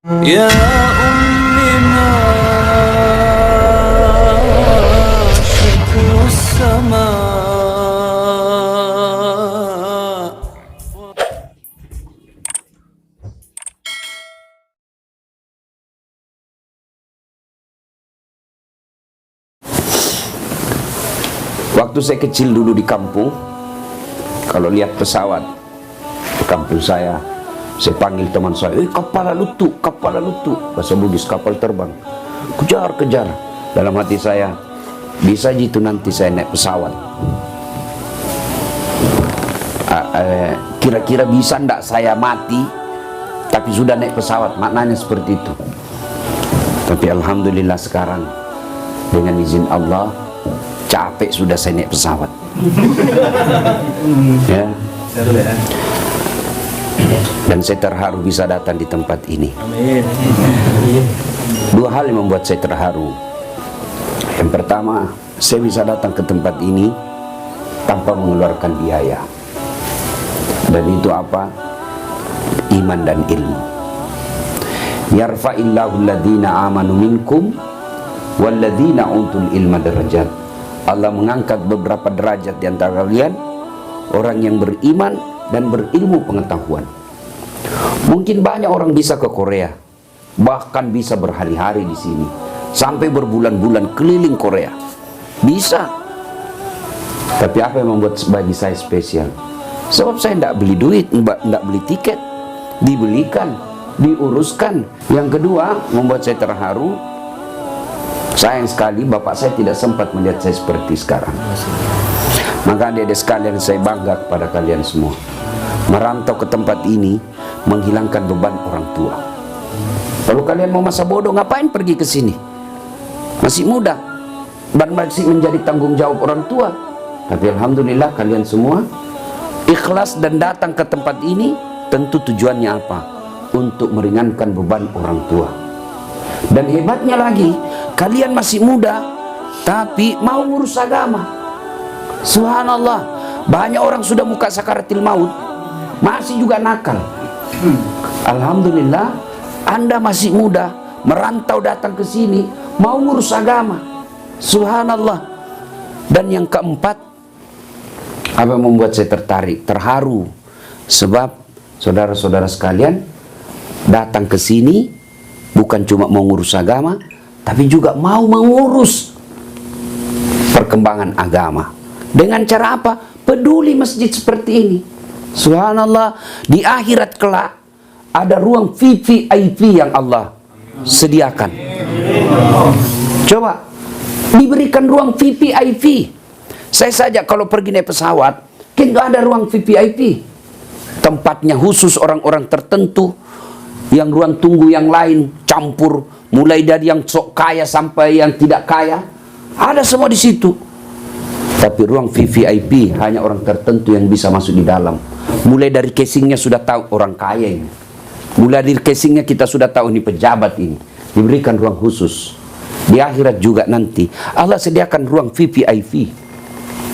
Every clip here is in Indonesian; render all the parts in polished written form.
يا أمي ما شكو السماء. Waktu saya kecil dulu di kampung, kalau lihat pesawat di kampung saya panggil teman saya, kepala lutu, bahasa Bugis, kapal terbang. Kejar. Dalam hati saya, bisa gitu nanti saya naik pesawat. Kira-kira bisa ndak saya mati, tapi sudah naik pesawat, maknanya seperti itu. Tapi alhamdulillah sekarang, dengan izin Allah, capek sudah saya naik pesawat. Ya. Dan saya terharu bisa datang di tempat ini. Amin. Dua hal yang membuat saya terharu. Yang pertama, saya bisa datang ke tempat ini tanpa mengeluarkan biaya. Dan itu apa? Iman dan ilmu. Yarfa'illahu alladhina amanu minkum walladhina utul ilma darajat. Allah mengangkat beberapa derajat di antara kalian, orang yang beriman dan berilmu pengetahuan. Mungkin banyak orang bisa ke Korea, bahkan bisa berhari-hari di sini, sampai berbulan-bulan keliling Korea. Bisa. Tapi apa yang membuat bagi saya spesial? Sebab saya tidak beli duit, tidak beli tiket, dibelikan, diuruskan. Yang kedua, membuat saya terharu. Sayang sekali bapak saya tidak sempat melihat saya seperti sekarang. Maka adik-adik sekalian, saya bangga kepada kalian semua. Merantau ke tempat ini menghilangkan beban orang tua. Kalau kalian mau masa bodoh, ngapain pergi ke sini? Masih muda dan masih menjadi tanggung jawab orang tua. Tapi alhamdulillah kalian semua ikhlas dan datang ke tempat ini. Tentu tujuannya apa? Untuk meringankan beban orang tua. Dan hebatnya lagi, kalian masih muda tapi mau ngurus agama. Subhanallah, banyak orang sudah muka sakaratil maut masih juga nakal. Alhamdulillah, Anda masih muda, merantau datang ke sini, mau ngurus agama. Subhanallah. Dan yang keempat, apa yang membuat saya tertarik, terharu, sebab saudara-saudara sekalian datang ke sini bukan cuma mau ngurus agama, tapi juga mau mengurus perkembangan agama. Dengan cara apa? Peduli masjid seperti ini. Subhanallah, di akhirat kelak ada ruang VIP yang Allah sediakan. Coba diberikan ruang VIP. Saya saja kalau pergi naik pesawat, kita ada ruang VIP. Tempatnya khusus orang-orang tertentu, yang ruang tunggu yang lain campur, mulai dari yang sok kaya sampai yang tidak kaya, ada semua di situ. Tapi ruang VVIP hanya orang tertentu yang bisa masuk di dalam. Mulai dari casingnya sudah tahu orang kaya ini. Mulai dari casingnya kita sudah tahu ini pejabat ini. Diberikan ruang khusus. Di akhirat juga nanti Allah sediakan ruang VVIP.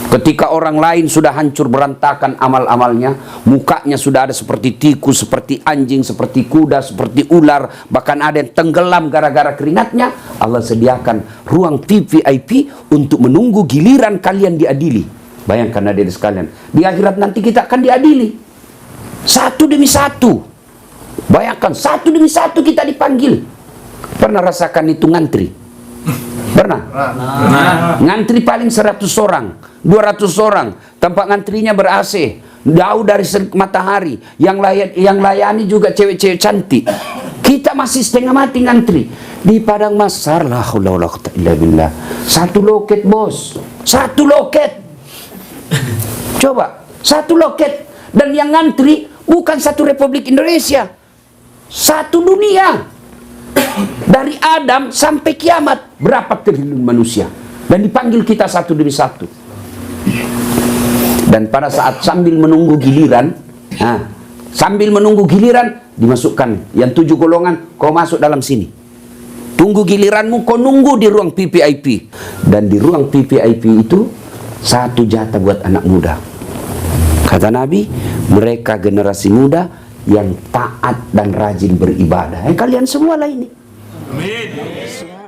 Ketika orang lain sudah hancur berantakan amal-amalnya, mukanya sudah ada seperti tikus, seperti anjing, seperti kuda, seperti ular, bahkan ada yang tenggelam gara-gara keringatnya, Allah sediakan ruang VIP untuk menunggu giliran kalian diadili. Bayangkan adik sekalian, di akhirat nanti kita akan diadili satu demi satu. Bayangkan, satu demi satu kita dipanggil. Pernah rasakan itu ngantri? Pernah? Ngantri paling 100 orang, 200 orang. Tempat ngantrinya ber-AC, jauh dari matahari. Yang layani juga cewek-cewek cantik. Kita masih setengah mati ngantri di padang mahsyar. La haula wala quwwata illa billah. Satu loket, bos. Satu loket. Coba, satu loket. Dan yang ngantri bukan satu Republik Indonesia, satu dunia. Dari Adam sampai kiamat, berapa triliun manusia, dan dipanggil kita satu demi satu. Dan pada saat sambil menunggu giliran, dimasukkan yang 7 golongan, kau masuk dalam sini, tunggu giliranmu, kau nunggu di ruang VIP. Dan di ruang VIP itu satu jatah buat anak muda. Kata Nabi, mereka generasi muda yang taat dan rajin beribadah. Kalian semua lah ini. Amin.